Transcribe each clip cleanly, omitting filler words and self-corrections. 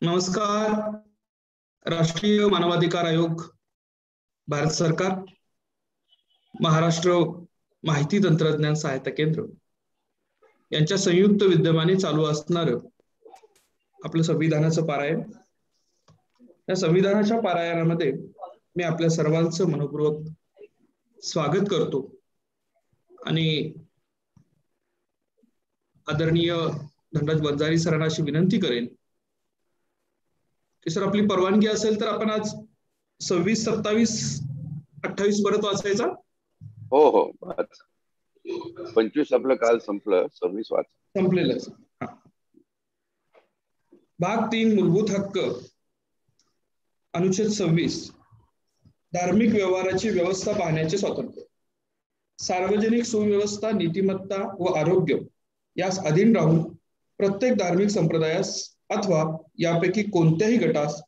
नमस्कार. राष्ट्रीय मानवाधिकार आयोग, भारत सरकार, महाराष्ट्र माहिती तंत्रज्ञान सहायता केंद्र यांच्या संयुक्त विद्यमाने चालू असणारं आपलं संविधानाचं पारायण. या संविधानाच्या पारायणामध्ये मी आपल्या सर्वांचं मनपूर्वक स्वागत करतो आणि आदरणीय धनराज वंजारी सरांना अशी विनंती करेन की सर, आपली परवानगी असेल तर आपण आज 26, 27, 28 परत वाचायचा. हो हो, 25 आपलं काल संपलं, 26 वाच संपलेलं. भाग 3, मूलभूत हक्क, अनुच्छेद 26, धार्मिक व्यवहाराची व्यवस्था पाहण्याचे स्वातंत्र्य. सार्वजनिक सुव्यवस्था, नीतिमत्ता व आरोग्य यास अधीन राहून प्रत्येक धार्मिक संप्रदायास अथवा यापैकी कोणत्याही गटास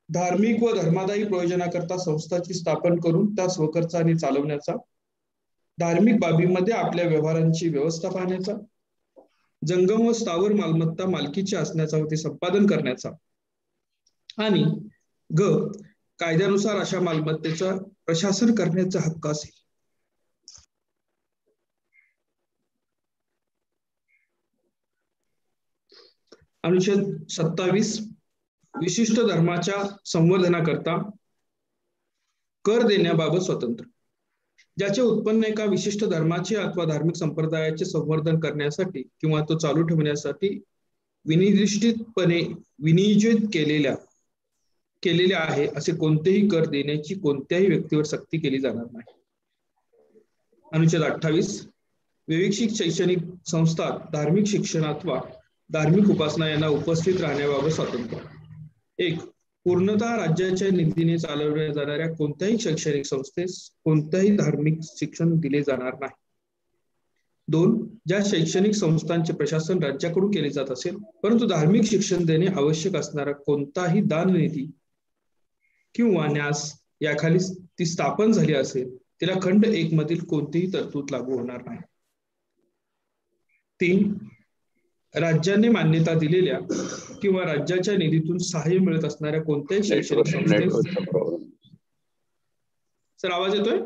धार्मिक व धर्मादायी प्रयोजनाकरता संस्थाची स्थापन करून त्या स्वखर्चाने चालवण्याचा, धार्मिक बाबींमध्ये आपल्या व्यवहारांची व्यवस्था पाहण्याचा, जंगम व स्थावर मालमत्ता मालकीची असण्याचा व ते संपादन करण्याचा आणि कायद्यानुसार अशा मालमत्तेचा प्रशासन करण्याचा हक्क असेल. अनुच्छेद 27, विशिष्ट धर्माच्या संवर्धनाकरता कर देण्याबाबत स्वातंत्र्य. ज्याचे उत्पन्न एका विशिष्ट धर्माचे अथवा धार्मिक संप्रदायाचे संवर्धन करण्यासाठी किंवा तो चालू ठेवण्यासाठी विनिर्दिष्टपणे विनियोजित केलेले आहे असे कोणतेही कर देण्याची कोणत्याही व्यक्तीवर सक्ती केली जाणार नाही. अनुच्छेद 28, विवेकशील शैक्षणिक संस्था धार्मिक शिक्षण अथवा धार्मिक उपासना यांना उपस्थित राहण्याबाबत स्वातंत्र्य. 1. पूर्णतः राज्याच्या निधीने चालवल्या जाणाऱ्या कोणत्याही शैक्षणिक संस्थेस कोणत्याही धार्मिक शिक्षण दिले जाणार नाही. 2. ज्या शैक्षणिक संस्थांचे प्रशासन राज्याकडून केले जात असेल परंतु धार्मिक शिक्षण देणे आवश्यक असणारा कोणताही दाननिधी किंवा न्यास याखाली ती स्थापन झाली असेल तिला खंड 1 मधील कोणतीही तरतूद लागू होणार नाही. 3. राज्याने मान्यता दिलेल्या किंवा राज्याच्या निधीतून सहाय्य मिळत असणाऱ्या कोणत्याही शैक्षणिक संस्थेस. सर आवाज येतोय?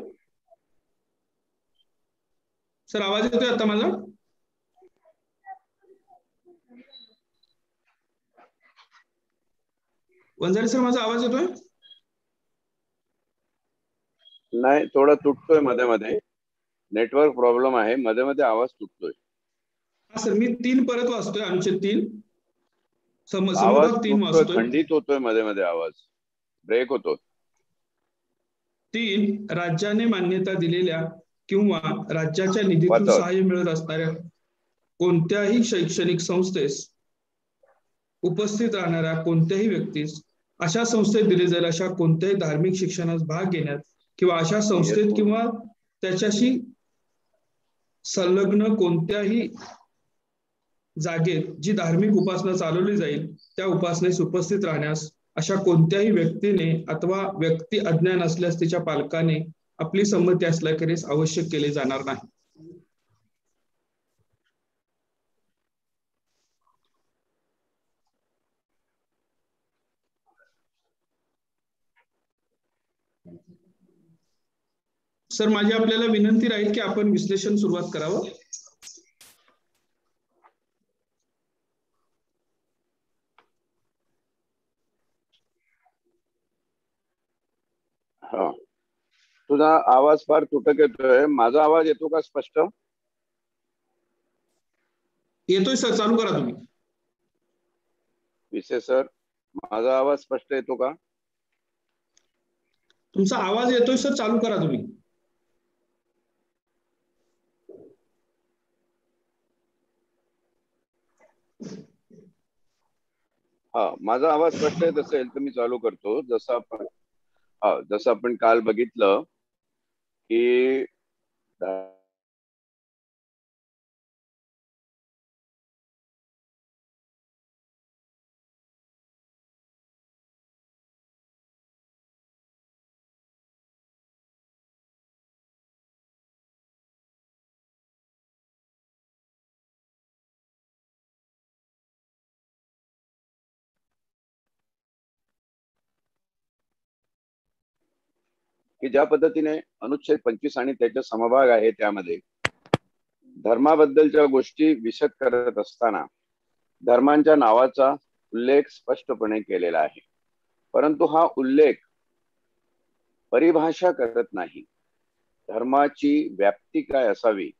सर आवाज येतोय आता माझा? वंजारी सर माझा आवाज येतोय? नाही, थोडा तुटतोय मध्ये मध्ये. नेटवर्क प्रॉब्लेम आहे, मध्ये मध्ये आवाज तुटतोय. सर मी 3 परत वाचतोय. अनुच्छेद 3 आवाज 3 वाचतोय. खंडित होतोय, मध्ये मध्ये आवाज ब्रेक होतो. 3. राज्याने मान्यता दिलेल्या किंवा राज्याच्या निधीतून सहाय्य मिळत असणाऱ्या कोणत्याही शैक्षणिक संस्थेस उपस्थित राहणाऱ्या कोणत्याही व्यक्तीस अशा संस्थेत दिले जाईल अशा कोणत्याही धार्मिक शिक्षणास भाग घेण्यात किंवा अशा संस्थेत किंवा त्याच्याशी संलग्न कोणत्याही जागेत जी धार्मिक उपासना चालवली जाईल त्या उपासनेस उपस्थित राहण्यास अशा कोणत्याही व्यक्तीने अथवा व्यक्ती अज्ञान असल्यास तिच्या पालकाने आपली संमती असल्याखेरीज आवश्यक केले जाणार नाही. सर माझी आपल्याला विनंती राहील की आपण विश्लेषण सुरुवात करावं. हा, तुझा आवाज फार तुटक येतोय. माझा आवाज येतो का स्पष्ट? येतोय सर, चालू करा तुम्ही. विषय सर, माझा आवाज स्पष्ट येतो का? तुमचा आवाज येतोय सर, चालू करा तुम्ही. हा, माझा आवाज स्पष्ट येत असेल तर मी चालू करतो. जसं आपण काल बघितलं की की ज्या पद्धतीने अनुच्छेद 25 आणि त्याचे समभाग आहे त्यामध्ये धर्माबद्दलच्या गोष्टी विशद करत असताना धर्मांच्या नावाचा उल्लेख स्पष्टपणे केलेला आहे, परंतु हा उल्लेख परिभाषा करत नाही. धर्माची व्याप्ती काय असावी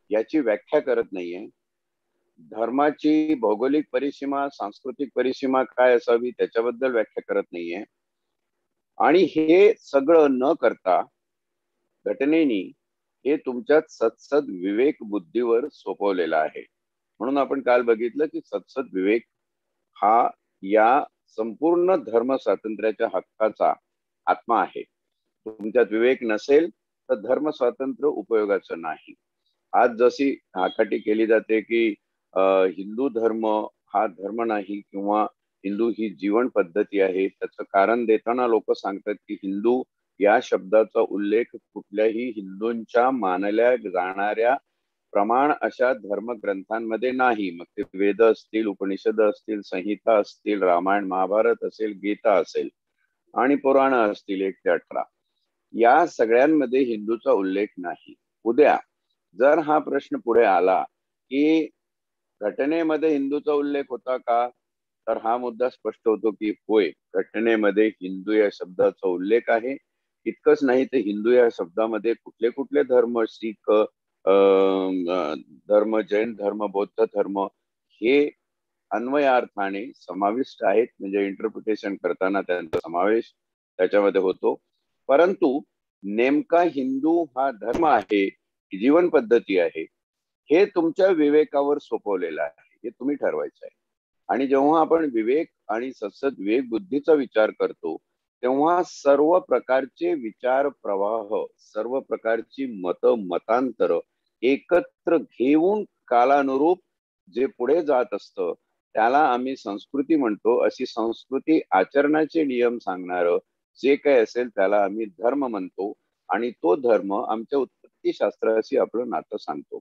याची व्याख्या करत नाहीये. धर्माची भौगोलिक परिसीमा, सांस्कृतिक परिसीमा काय असावी त्याच्याबद्दल व्याख्या करत नाहीये. आणि हे सगळं न करता घटनेनी हे तुमच्यात सत्सद विवेक बुद्धीवर सोपवलेला आहे. म्हणून आपण काल बघितलं की सत्सद विवेक हा या संपूर्ण धर्म स्वातंत्र्याच्या हक्काचा आत्मा आहे. तुमच्यात विवेक नसेल तर धर्म स्वातंत्र्य उपयोगाचं नाही. आज जशी आखाटी केली जाते की हिंदू धर्म हा धर्म नाही किंवा हिंदू ही जीवन पद्धती आहे, त्याचं कारण देताना लोक सांगतात की हिंदू या शब्दाचा उल्लेख कुठल्याही हिंदूंच्या मानल्या जाणाऱ्या प्रमाण अशा धर्मग्रंथांमध्ये नाही. मग ते वेद असतील, उपनिषद असतील, संहिता असतील, रामायण महाभारत असेल, गीता असेल आणि पुराण असतील 1 ते 18, या सगळ्यांमध्ये हिंदूचा उल्लेख नाही. उद्या जर हा प्रश्न पुढे आला की घटनेमध्ये हिंदूचा उल्लेख होता का, तर हा मुद्दा स्पष्ट होतो की होय, घटनेमध्ये हिंदू या शब्दाचा उल्लेख आहे. इतकंच नाही तर हिंदू या शब्दामध्ये कुठले कुठले धर्म, शीख धर्म, जैन धर्म, बौद्ध धर्म हे अन्वयार्थाने समाविष्ट आहेत. म्हणजे इंटरप्रिटेशन करताना त्यांचा समावेश त्याच्यामध्ये होतो. परंतु नेमका हिंदू हा धर्म आहे, जीवन पद्धती आहे, हे तुमच्या विवेकावर सोपवलेलं आहे. हे तुम्ही ठरवायचं आहे. आणि जेव्हा आपण विवेक आणि सत्सद विवेक बुद्धीचा विचार करतो तेव्हा सर्व प्रकारचे विचार प्रवाह, सर्व प्रकारची मतांतर एकत्र घेऊन कालानुरूप जे पुढे जात असतं त्याला आम्ही संस्कृती म्हणतो. अशी संस्कृती आचरणाचे नियम सांगणारं जे काही असेल त्याला आम्ही धर्म म्हणतो. आणि तो धर्म आमच्या उत्पत्ती शास्त्राशी आपलं नातं सांगतो.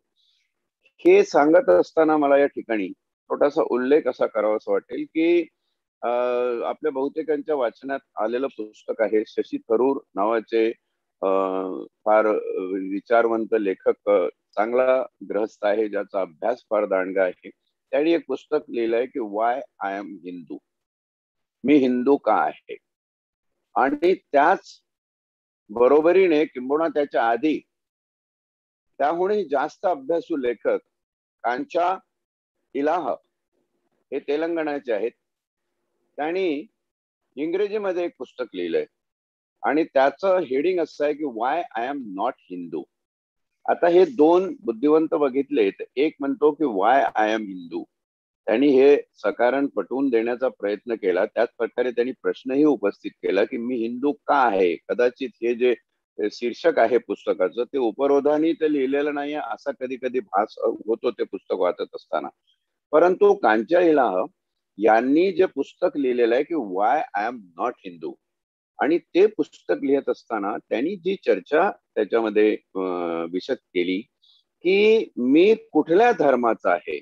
हे सांगत असताना मला या ठिकाणी छोटासा उल्लेख असा करावासा वाटेल की आपल्या बहुतेकांच्या वाचनात आलेलं पुस्तक आहे. शशी थरूर नावाचे फार विचारवंत लेखक, चांगला ग्रहस्थ आहे, ज्याचा अभ्यास फार दांडगा आहे. त्यांनी एक पुस्तक लिहिलंय की वाय आय एम हिंदू, मी हिंदू का आहे. आणि त्याच बरोबरीने किंबहुना त्याच्या आधी त्याहूनही जास्त अभ्यासू लेखक कांचा इलाह हे तेलंगणाचे आहेत. त्यांनी इंग्रजीमध्ये एक पुस्तक लिहिलंय आणि त्याचं हेडिंग असं आहे की Y I am not Hindu. आता हे दोन बुद्धिवंत बघितले तर एक म्हणतो की वाय आय एम हिंदू, त्यांनी हे सकारण पटवून देण्याचा प्रयत्न केला. त्याच प्रकारे त्यांनी प्रश्नही उपस्थित केला की मी हिंदू का आहे. कदाचित हे जे शीर्षक आहे पुस्तकाचं ते उपरोधाने ते लिहिलेलं नाही असा कधी कधी भास होतो ते पुस्तक वाचत असताना. परंतु कांचा इलाह यांनी जे पुस्तक लिहिलेलं आहे की Y I am not Hindu, आणि ते पुस्तक लिहित असताना त्यांनी जी चर्चा त्याच्यामध्ये विशद केली की मी कुठल्या धर्माचा आहे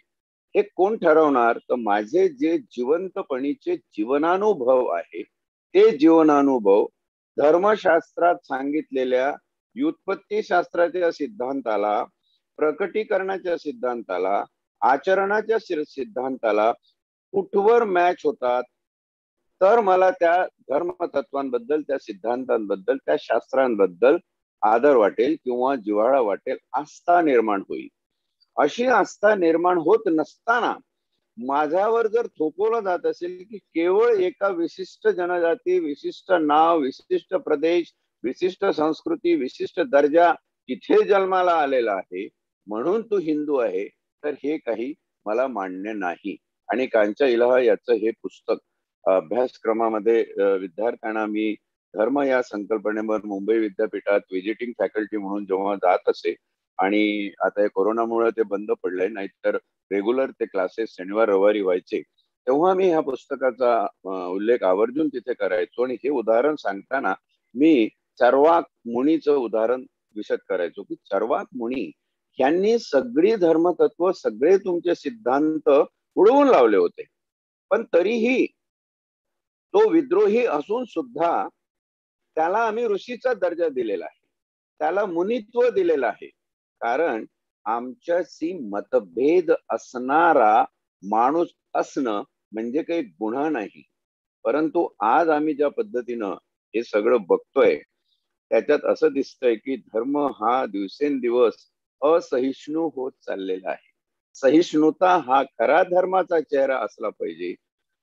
हे कोण ठरवणार, तर माझे जे जिवंतपणीचे जीवनानुभव आहे ते जीवनानुभव धर्मशास्त्रात सांगितलेल्या व्युत्पत्ती शास्त्राच्या सिद्धांताला, प्रकटीकरणाच्या सिद्धांताला, आचरणाच्या सिद्धांताला कुठवर मॅच होतात, तर मला त्या धर्मतत्वांबद्दल, त्या सिद्धांतांबद्दल, त्या शास्त्रांबद्दल आदर वाटेल किंवा जिव्हाळा वाटेल, आस्था निर्माण होईल. अशी आस्था निर्माण होत नसताना माझ्यावर जर थोपवलं जात असेल की केवळ एका विशिष्ट जनजाती, विशिष्ट नाव, विशिष्ट प्रदेश, विशिष्ट संस्कृती, विशिष्ट दर्जा तिथे जन्माला आलेला आहे म्हणून तू हिंदू आहे, तर हे काही मला मान्य नाही. आणि कांचा इलाह याचं हे पुस्तक अभ्यासक्रमामध्ये विद्यार्थ्यांना मी धर्म या संकल्पनेवर मुंबई विद्यापीठात व्हिजिटिंग फॅकल्टी म्हणून जेव्हा जात असे, आणि आता कोरोनामुळे ते बंद पडलंय, नाहीतर रेग्युलर ते क्लासेस शनिवार रविवारी व्हायचे, तेव्हा मी ह्या पुस्तकाचा उल्लेख आवर्जून तिथे करायचो. आणि हे उदाहरण सांगताना मी चर्वाक मुनीचं उदाहरण विशद करायचो की चर्वाक मुनी यांनी सगळी धर्मतत्व, सगळे तुमचे सिद्धांत उडवून लावले होते, पण तरीही तो विद्रोही असून सुद्धा त्याला आम्ही ऋषीचा दर्जा दिलेला आहे, त्याला मुनित्व दिलेलं आहे. कारण आमच्याशी मतभेद असणारा माणूस असणं म्हणजे काही गुन्हा नाही. परंतु आज आम्ही ज्या पद्धतीनं हे सगळं बघतोय त्याच्यात असं दिसतंय की धर्म हा दिवसेंदिवस असहिष्णू होत चाललेला आहे. सहिष्णुता हा खरा धर्माचा चेहरा असला पाहिजे.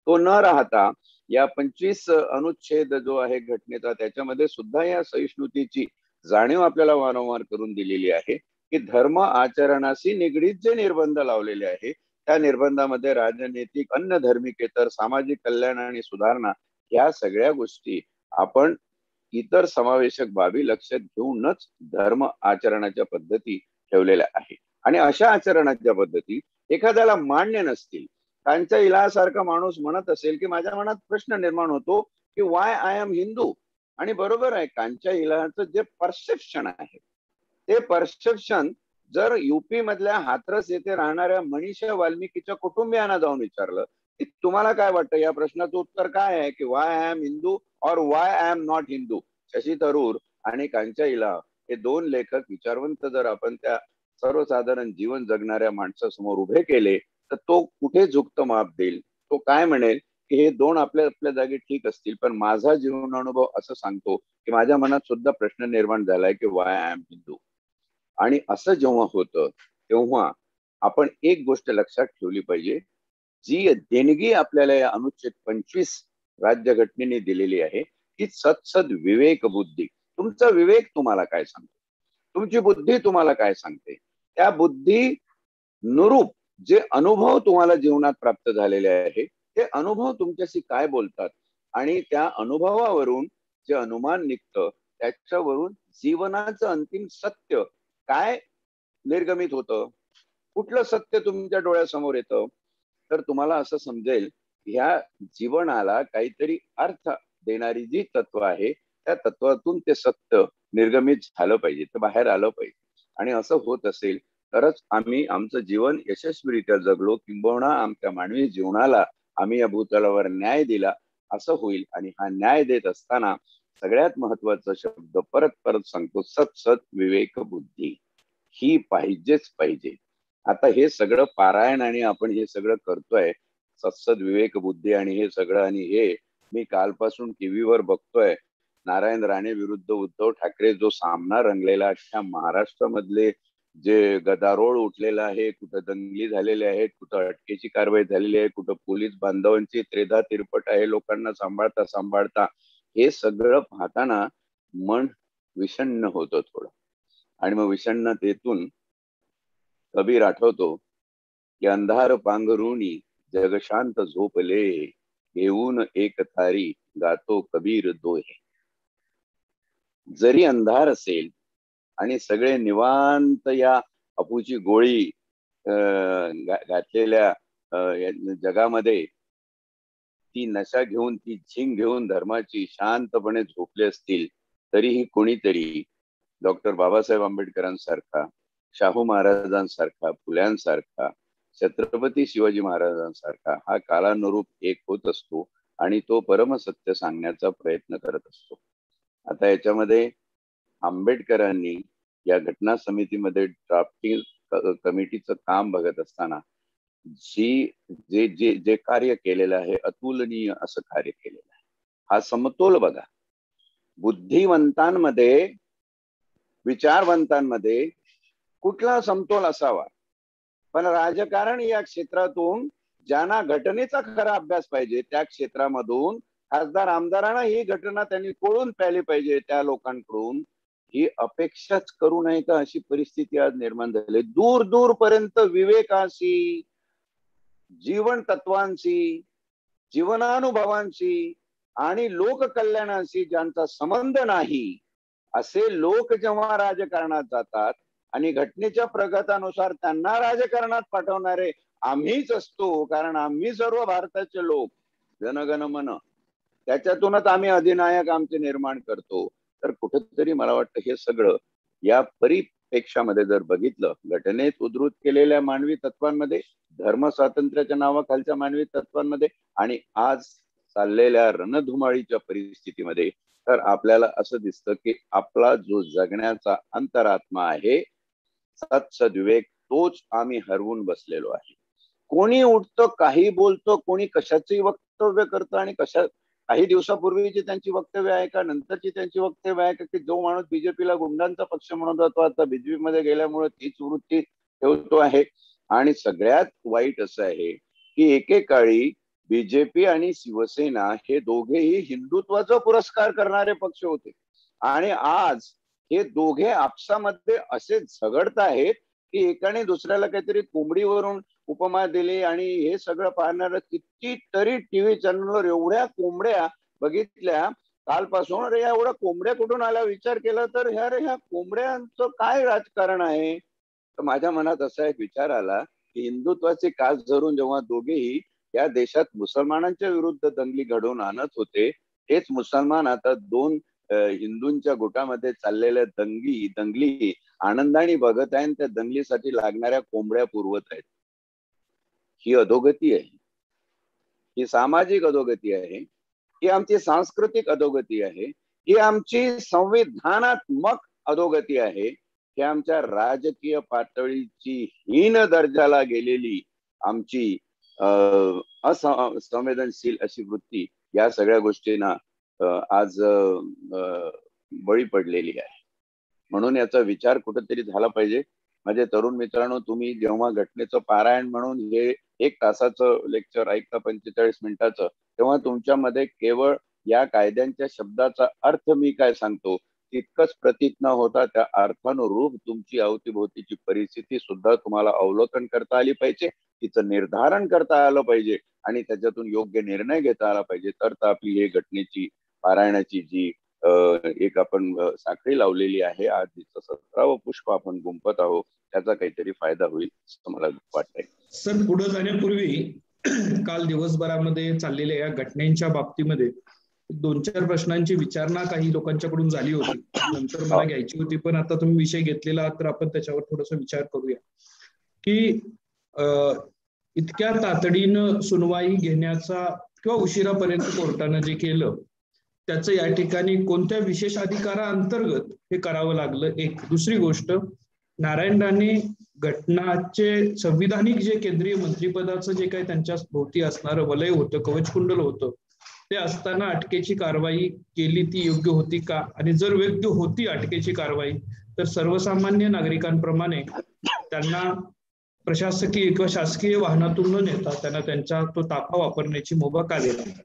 तो न राहता या 25 अनुच्छेद जो आहे घटनेचा त्याच्यामध्ये सुद्धा या सहिष्णुतेची जाणीव आपल्याला वारंवार करून दिलेली आहे की धर्म आचरणाशी निगडीत जे निर्बंध लावलेले आहे त्या निर्बंधामध्ये राजनैतिक, अन्य धर्मिकेतर, सामाजिक कल्याण आणि सुधारणा या सगळ्या गोष्टी आपण इतर समावेशक बाबी लक्षात घेऊनच धर्म आचरणाच्या पद्धती ठेवलेल्या आहे. आणि अशा आचरणाच्या पद्धती एखाद्याला मान्य नसतील, कांच्या इलासारखा माणूस म्हणत असेल की माझ्या मनात प्रश्न निर्माण होतो की वाय आय एम हिंदू. आणि बरोबर आहे, कांच्या इलाहाचं जे परसेप्शन आहे ते परसेप्शन जर युपी मधल्या हाथरस येथे राहणाऱ्या मनीषा वाल्मिकीच्या कुटुंबियांना जाऊन विचारलं की तुम्हाला काय वाटतं, या प्रश्नाचं उत्तर काय आहे की वाय आय एम हिंदू और Y I am not Hindu. Shashi Tharoor आणि कांच्या इला हे दोन लेखक विचारवंत जर आपण त्या सर्वसाधारण जीवन जगणाऱ्या माणसासमोर उभे केले तर तो कुठे झुकतं माप देईल? तो काय म्हणेल की हे दोन आपल्या आपल्या जागी ठीक असतील, पण माझा जीवन अनुभव असं सांगतो की माझ्या मनात सुद्धा प्रश्न निर्माण झालाय की वाय आय एम हिंदू. आणि असं जेव्हा होतं तेव्हा आपण एक गोष्ट लक्षात ठेवली पाहिजे, जी देणगी आपल्याला या अनुच्छेद 25 राज्यघटनेने दिलेली आहे की सत्सद विवेक बुद्धी. तुमचा विवेक तुम्हाला काय सांगतो, तुमची बुद्धी तुम्हाला काय सांगते, त्या बुद्धी नुरूप जे अनुभव तुम्हाला जीवनात प्राप्त झालेले आहे ते अनुभव तुमच्याशी काय बोलतात आणि त्या अनुभवावरून जे अनुमान निघतं त्याच्यावरून जीवनाचं अंतिम सत्य काय निर्गमित होतं, कुठलं सत्य तुमच्या डोळ्यासमोर येतं. तर तुम्हाला असं समजेल ह्या जीवनाला काहीतरी अर्थ देणारी जी तत्व आहे त्या तत्वातून ते सत्य निर्गमित झालं पाहिजे, ते बाहेर आलं पाहिजे. आणि असं होत असेल तरच आम्ही आमचं जीवन यशस्वीरित्या जगलो, किंबहुना आमच्या मानवी जीवनाला आम्ही या भूतलावर न्याय दिला असं होईल. आणि हा न्याय देत असताना सगळ्यात महत्वाचा शब्द परत परत सांगतो, सत विवेक बुद्धी ही पाहिजेच पाहिजे. आता हे सगळं पारायण आणि आपण हे सगळं करतोय, सत्सद विवेक बुद्धी आणि हे सगळं, आणि हे मी कालपासून टीव्हीवर बघतोय नारायण राणे विरुद्ध उद्धव ठाकरे जो सामना रंगलेला, अख्ख्या महाराष्ट्रामधले जे गदारोळ उठलेला आहे, कुठं दंगली झालेल्या आहेत, कुठं अटकेची कारवाई झालेली आहे, कुठं पोलीस बांधवांची त्रेधा तिरपट आहे लोकांना सांभाळता सांभाळता, हे सगळं पाहताना मन विषण्ण होतं थोडं. आणि मग विषण्णतेतून कबीर आठवतो की अंधार पांघरुणी जग शांत झोपले, घेऊन एक थारी गातो कबीर दोहे. जरी अंधार असेल आणि सगळे निवांत या अपूची गोळी घातलेल्या जगामध्ये ती नशा घेऊन, ती झिंग घेऊन धर्माची शांतपणे झोपले असतील, तरीही कोणीतरी डॉक्टर बाबासाहेब आंबेडकरांसारखा, शाहू महाराजांसारखा, फुल्यांसारखा, छत्रपती शिवाजी महाराजांसारखा हा कालानुरूप एक होत असतो आणि तो परमसत्य सांगण्याचा प्रयत्न करत असतो. आता याच्यामध्ये आंबेडकरांनी या घटना समितीमध्ये ड्राफ्टिंग कमिटीचं काम बघत असताना जे जे जे कार्य केलेलं आहे, अतुलनीय असं कार्य केलेलं आहे. हा समतोल बघा, बुद्धिवंतांमध्ये, विचारवंतांमध्ये कुठला समतोल असावा, पण राजकारण या क्षेत्रातून ज्यांना घटनेचा खरा अभ्यास पाहिजे त्या क्षेत्रामधून खासदार आमदारांना ही घटना त्यांनी कोळून प्यायली पाहिजे, त्या लोकांकडून ही अपेक्षाच करू नये का, अशी परिस्थिती आज निर्माण झाली. दूर दूर पर्यंत विवेकाशी, जीवन तत्वांशी, जीवनानुभवांशी आणि लोककल्याणाशी ज्यांचा संबंध नाही असे लोक जेव्हा राजकारणात जातात आणि घटनेच्या प्रगतानुसार त्यांना राजकारणात पाठवणारे आम्हीच असतो, कारण आम्ही सर्व भारताचे लोक, जनगण मन, त्याच्यातूनच आम्ही अधिनायक आमचे निर्माण करतो. तर कुठेतरी मला वाटतं हे सगळं या परिप्रेक्षामध्ये जर बघितलं, घटनेत उद्धृत केलेल्या मानवी तत्वांमध्ये, धर्म स्वातंत्र्याच्या नावाखालच्या मानवी तत्वांमध्ये आणि आज चाललेल्या रणधुमाळीच्या परिस्थितीमध्ये तर आपल्याला असं दिसतं की आपला जो जगण्याचा अंतरात्मा आहे, सत्सद्विवेक, तोच आम्ही हरवून बसलेलो आहे. कोणी उठतं, काही बोलतं, कोणी कशाचंही वक्तव्य करतं आणि काही दिवसापूर्वीची त्यांची वक्तव्य आहे का, नंतरची त्यांची वक्तव्य आहे का, की जो माणूस बीजेपीला गुंडांचा पक्ष म्हणत होता आता बीजेपी मध्ये गेल्यामुळे तीच वृत्ती ठेवतो आहे. आणि सगळ्यात वाईट असं आहे की एकेकाळी बीजेपी आणि शिवसेना हे दोघेही हिंदुत्वाचा पुरस्कार करणारे पक्ष होते आणि आज हे दोघे आपसामध्ये असे झगडत आहेत की एकाने दुसऱ्याला काहीतरी कोंबडीवरून उपमा दिली आणि हे सगळं पाहणार कितीतरी टीव्ही चॅनलवर एवढ्या कोंबड्या बघितल्या कालपासून. अरे एवढ्या कोंबड्या कुठून आल्या विचार केला तर ह्या कोंबड्यांचं काय राजकारण आहे. तर माझ्या मनात असा एक विचार आला की हिंदुत्वाचे कास धरून जेव्हा दोघेही या देशात मुसलमानांच्या विरुद्ध दंगली घडवून आणत होते, हेच मुसलमान आता दोन हिंदूंच्या गुटामध्ये चाललेल्या दंगली आनंदाने बघत आहे, त्या दंगलीसाठी लागणाऱ्या कोंबड्या पुरवत आहेत. ही अधोगती आहे, ही सामाजिक अधोगती आहे, ही आमची सांस्कृतिक अधोगती आहे, ही आमची संविधानात्मक अधोगती आहे, ही आमच्या राजकीय पातळीची हीन दर्जाला गेलेली आमची असंवेदनशील अशी वृत्ती या सगळ्या गोष्टींना आज बळी पडलेली आहे. म्हणून याचा विचार कुठेतरी झाला पाहिजे. माझे तरुण मित्रांनो, तुम्ही जेव्हा घटनेचं पारायण म्हणून हे 1 तासाचं लेक्चर ऐकता 45 मिनिटाचं, तेव्हा तुमच्यामध्ये केवळ या कायद्यांच्या शब्दाचा अर्थ मी काय सांगतो तितकंच प्रतीत न होता त्या अर्थानुरूप तुमची अवतीभोवतीची परिस्थिती सुद्धा तुम्हाला अवलोकन करता आली पाहिजे, तिचं निर्धारण करता आलं पाहिजे आणि त्याच्यातून योग्य निर्णय घेता आला पाहिजे. तर आपली हे घटनेची पारायणाची जी एक आपण साखळी लावलेली आहे, आज तिचं 17वं पुष्प आपण गुंफत आहोत, त्याचा काहीतरी फायदा होईल असं मला वाटतंय. सर, पुढे जाण्यापूर्वी काल दिवसभरामध्ये चाललेल्या या घटनेच्या बाबतीमध्ये 2-4 प्रश्नांची विचारणा काही लोकांच्याकडून झाली होती, नंतर मला घ्यायची होती, पण आता तुम्ही विषय घेतलेला तर आपण त्याच्यावर थोडासा विचार करूया की इतक्या तातडीनं सुनवाई घेण्याचा किंवा उशिरापर्यंत कोर्टानं जे केलं त्याचं या ठिकाणी कोणत्या विशेष अधिकाराअंतर्गत हे करावं लागलं. एक दुसरी गोष्ट, नारायण राणे घटनाचे संविधानिक जे केंद्रीय मंत्रिपदाचं जे काही त्यांच्या भोवती असणारं वलय होतं, कवचकुंडल होतं, ते असताना अटकेची कारवाई केली ती योग्य होती का, आणि जर योग्य होती अटकेची कारवाई तर सर्वसामान्य नागरिकांप्रमाणे त्यांना प्रशासकीय किंवा शासकीय वाहनातून न नेता त्यांना त्यांचा तो ताफा वापरण्याची मुभा का देणार.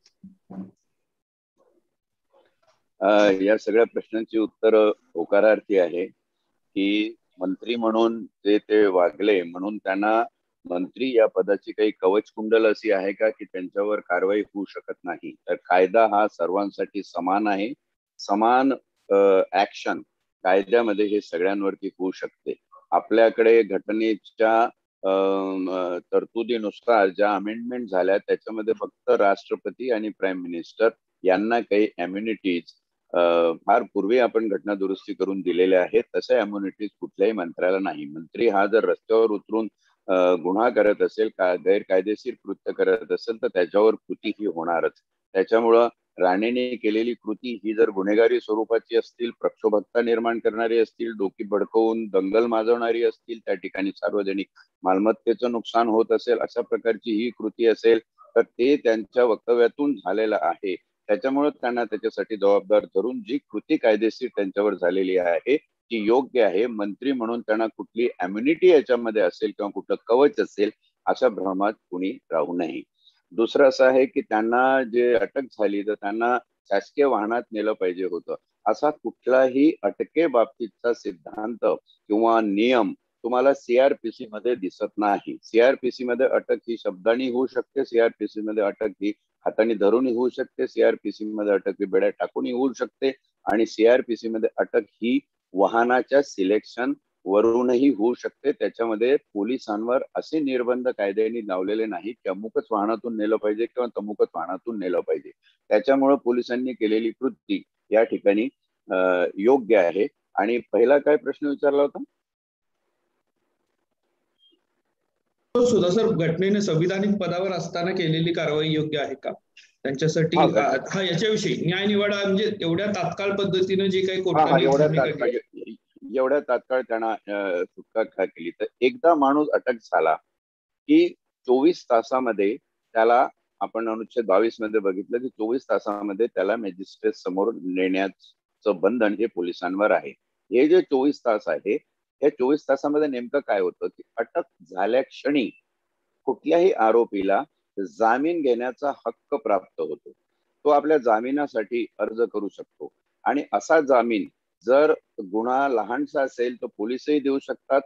या सगळ्या प्रश्नांची उत्तर होकारार्थी आहे की मंत्री म्हणून ते वागले म्हणून त्यांना मंत्री या पदाची काही कवचकुंडल अशी आहे का की त्यांच्यावर कारवाई होऊ शकत नाही. तर कायदा हा सर्वांसाठी समान आहे. समान ऍक्शन कायद्यामध्ये हे सगळ्यांवरती होऊ शकते. आपल्याकडे घटनेच्या तरतुदीनुसार ज्या अमेंडमेंट झाल्या त्याच्यामध्ये फक्त राष्ट्रपती आणि प्राईम मिनिस्टर यांना काही इम्युनिटीज फार पूर्वी आपण घटना दुरुस्ती करून दिलेल्या आहेत. तशा इम्युनिटीज कुठल्याही मंत्र्याला नाही. मंत्री हा जर रस्त्यावर उतरून गुन्हा करत असेल, गैरकायदेशीर कृत्य करत असेल तर त्याच्यावर कृती ही होणारच. त्याच्यामुळं राणेने केलेली कृती ही जर गुन्हेगारी स्वरूपाची असतील, प्रक्षोभकता निर्माण करणारी असतील, डोकी भडकवून दंगल माजवणारी असतील, त्या ठिकाणी सार्वजनिक मालमत्तेचं नुकसान होत असेल, अशा प्रकारची ही कृती असेल तर ते त्यांच्या वक्तव्यातून झालेलं आहे. त्याच्यामुळे त्यांना त्याच्यासाठी जबाबदार धरून जी कृती कायदेशीर त्यांच्यावर झालेली आहे ती योग्य आहे. मंत्री म्हणून त्यांना कुठली इम्युनिटी याच्यामध्ये असेल किंवा कुठलं कवच असेल अशा भ्रमात कुणी राहू नये. दुसरं असं आहे की त्यांना जे अटक झाली तर त्यांना शासकीय वाहनात नेलं पाहिजे होतं. असा कुठलाही अटके बाबतीतचा सिद्धांत किंवा नियम तुम्हाला सीआरपीसी मध्ये दिसत नाही. सीआरपीसी मध्ये अटक ही शब्दांनी होऊ शकते, सीआरपीसी मध्ये अटक ही हाताने धरूनही होऊ शकते, सीआरपीसी मध्ये अटक ही बेड्या टाकूनही होऊ शकते आणि सीआरपीसी मध्ये अटक ही वाहनाच्या सिलेक्शन वरूनही होऊ शकते. त्याच्यामध्ये पोलिसांवर असे निर्बंध कायद्याने लावलेले नाहीत की अमुकच वाहनातून नेलं पाहिजे किंवा तमुकच वाहनातून नेलं पाहिजे. त्याच्यामुळे पोलिसांनी केलेली कृती या ठिकाणी योग्य आहे. आणि पहिला काय प्रश्न विचारला होता? सुद्धा सर, घटनेने संविधानिक पदावर असताना केलेली कारवाई योग्य आहे का? त्यांच्यासाठी हा हा याच्याविषयी न्याय निवाडा म्हणजे एवढ्या तात्काळ पद्धतीने जे काही हा हा कोर्टाने भूमिका घेतली. एवढ्या तात्काळ त्यांना सुटका केली. तर एकदा माणूस अटक झाला की 24 तासामध्ये त्याला, आपण अनुच्छेद 22 मध्ये बघितलं की 24 तासामध्ये त्याला मॅजिस्ट्रेट समोर नेण्याचं बंधन हे पोलिसांवर आहे. हे जे 24 तास आहे, या 24 तासामध्ये नेमकं काय होतं की अटक झाल्या क्षणी कुठल्याही आरोपीला जामीन घेण्याचा हक्क प्राप्त होतो. तो आपल्या जामिनासाठी अर्ज करू शकतो आणि असा जामीन जर गुन्हा लहानसा असेल तर पोलिसही देऊ शकतात.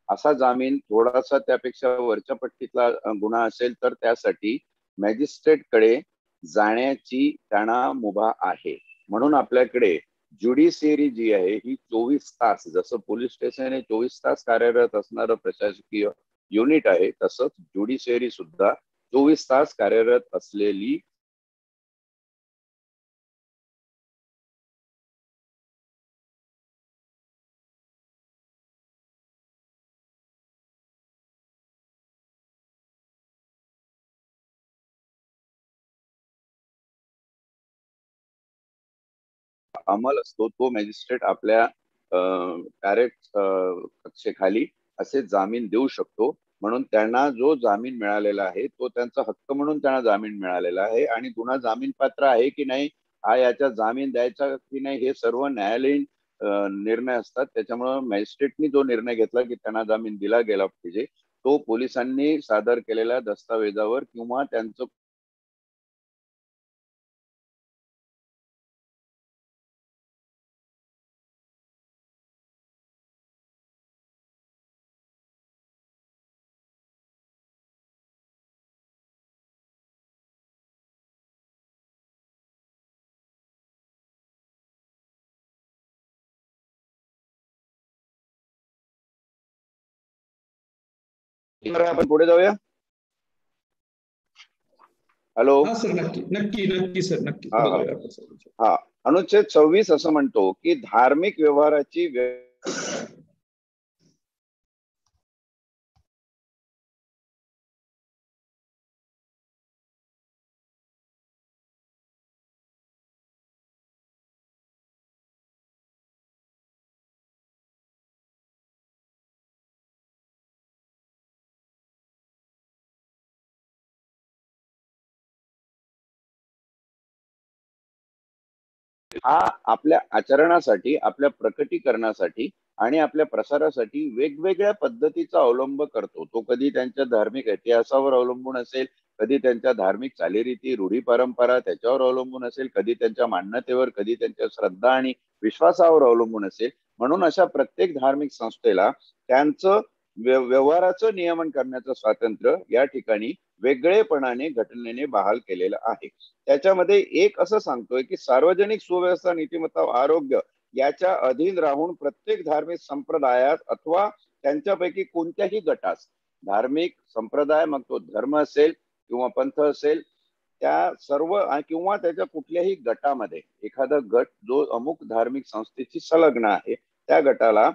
असा जामीन थोडासा त्यापेक्षा वरच्या पट्टीतला गुन्हा असेल तर त्यासाठी मॅजिस्ट्रेटकडे जाण्याची त्यांना मुभा आहे. म्हणून आपल्याकडे ज्युडिशियरी जी आहे ही 24 तास, जसं पोलीस स्टेशन हे 24 तास कार्यरत असणारं प्रशासकीय युनिट आहे, तसंच ज्युडिशियरी सुद्धा 24 तास कार्यरत असलेली अंमल असतो. तो मॅजिस्ट्रेट आपल्या कक्षेखाली असे जामीन देऊ शकतो. म्हणून त्यांना जो जामीन मिळालेला आहे तो त्यांचा हक्क म्हणून त्यांना जामीन मिळालेला आहे. आणि गुन्हा जामीन पात्र आहे की नाही, हा याचा जामीन द्यायचा की नाही, हे सर्व न्यायालयीन निर्णय असतात. त्याच्यामुळे मॅजिस्ट्रेटनी जो निर्णय घेतला की त्यांना जामीन दिला गेला पाहिजे, तो पोलिसांनी सादर केलेल्या दस्तावेजावर किंवा त्यांचं आपण पुढे जाऊया. हॅलो. हा सर, नक्की नक्की नक्की सर, नक्की हा पुढे हा जाऊया आपण सर. हा. अनुच्छेद 26 असं म्हणतो की धार्मिक व्यवहाराची हा आपल्या आचरणासाठी, आपल्या प्रकटीकरणासाठी आणि आपल्या प्रसारासाठी वेगवेगळ्या पद्धतीचा अवलंब करतो. तो कधी त्यांच्या धार्मिक इतिहासावर अवलंबून असेल, कधी त्यांच्या धार्मिक चालीरीती, रूढी परंपरा त्याच्यावर अवलंबून असेल, कधी त्यांच्या मान्यतेवर, कधी त्यांच्या श्रद्धा आणि विश्वासावर अवलंबून असेल. म्हणून अशा प्रत्येक धार्मिक संस्थेला त्यांचं व्यवहाराचं नियमन करण्याचं स्वातंत्र्य या ठिकाणी वेगळेपणाने घटनेने बहाल केलेलं आहे. त्याच्यामध्ये एक असं सांगतोय की सार्वजनिक सुव्यवस्था, नीतिमत्ता व आरोग्य याच्या अधीन राहून प्रत्येक धार्मिक संप्रदायात अथवा त्यांच्यापैकी कोणत्याही गटास, धार्मिक संप्रदाय मग तो धर्म असेल किंवा पंथ असेल, त्या सर्व किंवा त्याच्या कुठल्याही गटामध्ये एखादा गट जो अमुक धार्मिक संस्थेची संलग्न आहे, त्या गटाला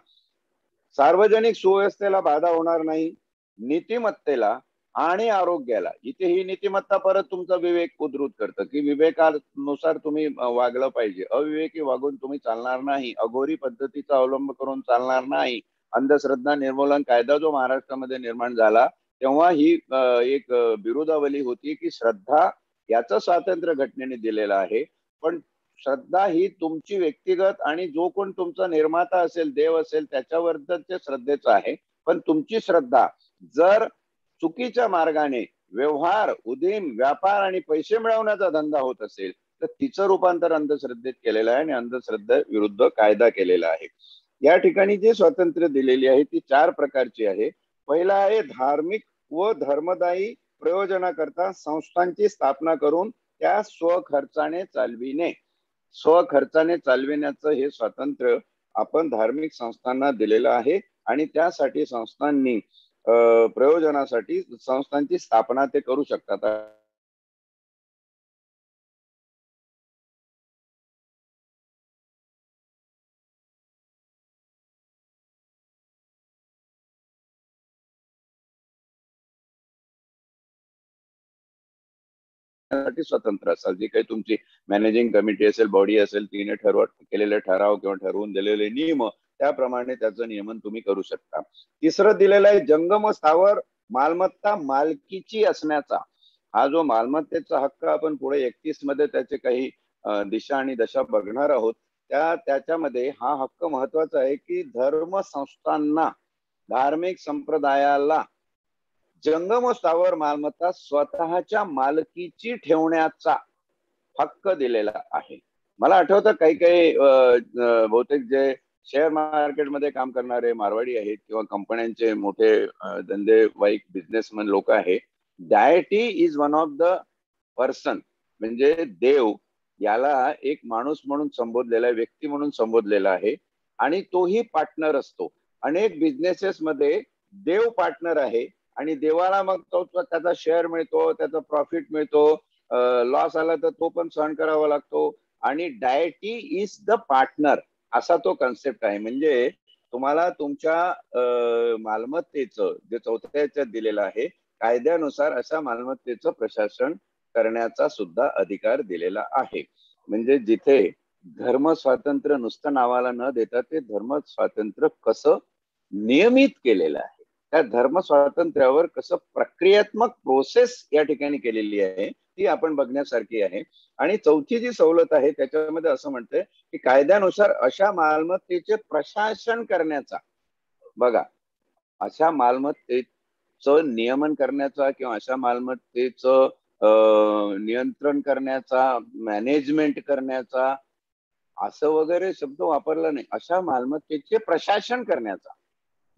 सार्वजनिक सुव्यवस्थेला बाधा होणार नाही, नीतिमत्तेला आणि आरोग्याला, इथे ही नीतिमत्ता परत तुमचा विवेक उद्धृत करतं की विवेकानुसार तुम्ही वागलं पाहिजे. अविवेकी वागून तुम्ही चालणार नाही, अघोरी पद्धतीचा अवलंब करून चालणार नाही. अंधश्रद्धा निर्मूलन कायदा जो महाराष्ट्रामध्ये निर्माण झाला तेव्हा ही एक बिरुदावली होती की श्रद्धा याचं स्वातंत्र्य घटनेने दिलेलं आहे, पण श्रद्धा ही तुमची व्यक्तिगत आणि जो कोण तुमचा निर्माता असेल, देव असेल, त्याच्याबद्दल श्रद्धेचं आहे. पण तुमची श्रद्धा जर चुकीच्या मार्गाने व्यवहार, उदीम, व्यापार आणि पैसे मिळवण्याचा धंदा होत असेल तर तिचं रूपांतर अंधश्रद्धेत केलेलं आहे आणि अंधश्रद्धे विरुद्ध कायदा केलेला आहे. या ठिकाणी जे स्वातंत्र्य दिलेली आहे ती 4 प्रकारची आहे. पहिला आहे धार्मिक व धर्मदायी प्रयोजनाकरता संस्थांची स्थापना करून त्या स्वखर्चाने चालविणे. स्वखर्चाने चालविण्याचं हे स्वातंत्र्य आपण धार्मिक संस्थांना दिलेलं आहे आणि त्यासाठी संस्थांनी प्रयोजनासाठी संस्थांची स्थापना ते करू शकतात. करण्यासाठी स्वतंत्र असाल. जी काही तुमची मॅनेजिंग कमिटी असेल, बॉडी असेल, तिने केलेले ठराव किंवा ठरवून दिलेले नियम त्याप्रमाणे त्याचं नियमन तुम्ही करू शकता. तिसरं दिलेलं आहे जंगम स्थावर मालमत्ता मालकीची असण्याचा. हा जो मालमत्तेचा हक्क आपण पुढे 31 मध्ये त्याचे काही दिशा आणि दशा बघणार आहोत. त्याच्यामध्ये हा हक्क महत्वाचा आहे की धर्मसंस्थांना, धार्मिक संप्रदायाला जंगम स्थावर मालमत्ता स्वतःच्या मालकीची ठेवण्याचा हक्क दिलेला आहे. मला आठवतं काही बहुतेक जे शेअर मार्केटमध्ये काम करणारे मारवाडी आहेत किंवा कंपन्यांचे मोठे धंदेवाईक बिझनेसमॅन लोक आहेत, deity is one of the person, म्हणजे देव याला एक माणूस म्हणून संबोधलेला आहे, व्यक्ती म्हणून संबोधलेला आहे आणि तोही पार्टनर असतो. अनेक बिझनेसेस मध्ये देव पार्टनर आहे आणि देवाला मग त्याचा शेअर मिळतो, त्याचा प्रॉफिट मिळतो, लॉस आला तर तो पण सहन करावा लागतो आणि डायटी इज द पार्टनर असा तो कन्सेप्ट आहे. म्हणजे तुम्हाला तुमच्या मालमत्तेचं जे चौथ्या याच्यात दिलेलं आहे कायद्यानुसार अशा मालमत्तेचं प्रशासन करण्याचा सुद्धा अधिकार दिलेला आहे. म्हणजे जिथे धर्म स्वातंत्र्य नुसतं नावाला न देता ते धर्म स्वातंत्र्य कसं नियमित केलेलं आहे, त्या धर्म स्वातंत्र्यावर कसं प्रक्रियात्मक प्रोसेस या ठिकाणी केलेली आहे ती आपण बघण्यासारखी आहे. आणि चौथी जी सवलत आहे त्याच्यामध्ये असं म्हणते की कायद्यानुसार अशा मालमत्तेचे प्रशासन करण्याचा, बघा, अशा मालमत्तेचं नियमन करण्याचा किंवा अशा मालमत्तेचं नियंत्रण करण्याचा, मॅनेजमेंट करण्याचा असं वगैरे शब्द वापरला नाही, अशा मालमत्तेचे प्रशासन करण्याचा.